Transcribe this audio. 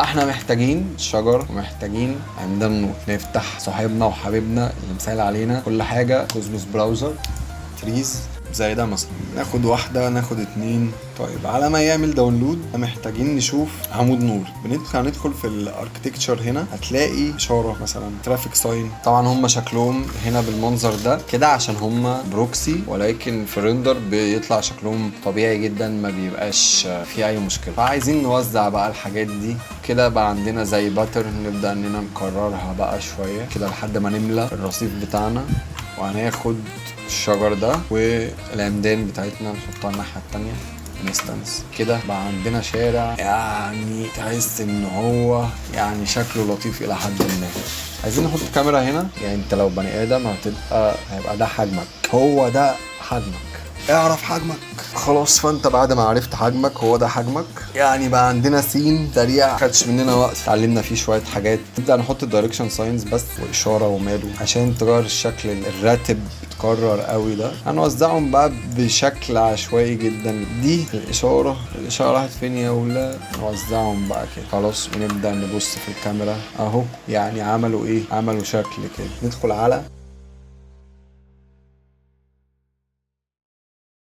احنا محتاجين شجر ومحتاجين عمدان نور. نفتح صاحبنا وحبيبنا اللي مسهل علينا كل حاجة، كوزموس براوزر تريز زي ده مثلا. ناخد واحدة، ناخد اتنين. طيب على ما يعمل داونلود محتاجين نشوف عمود نور. هندخل في الاركتكتشر هنا، هتلاقي اشارة مثلا ترافيك ساين. طبعا هم شكلهم هنا بالمنظر ده كده عشان هم بروكسي، ولكن في الريندر بيطلع شكلهم طبيعي جدا، ما بيبقاش فيه اي مشكلة. فعايزين نوزع بقى الحاجات دي كده. بقى عندنا زي باترن نبدأ اننا نكررها بقى شوية كده لحد ما نملى الرصيف بتاعنا. وهناخد الشجر ده والعمدان بتاعتنا نحطها الناحية التانية انستنس كده. بقى عندنا شارع يعني تحس ان هو يعني شكله لطيف الى حد ما. عايزين نحط كاميرا هنا، يعني انت لو بني ادم هيبقى ده حجمك، هو ده حجمك، اعرف حجمك خلاص. فانت بعد ما عرفت حجمك هو ده حجمك. يعني بقى عندنا سين سريع، خدش مننا وقت، اتعلمنا فيه شويه حاجات. نبدا نحط الدايركشن ساينز بس واشاره وماله عشان تغير الشكل الراتب بتكرر قوي ده. هنوزعهم بقى بشكل عشوائي جدا. دي الاشاره راحت فين يا ولا؟ نوزعهم بقى كده خلاص. ونبدا نبص في الكاميرا اهو، يعني عملوا ايه؟ عملوا شكل كده. ندخل على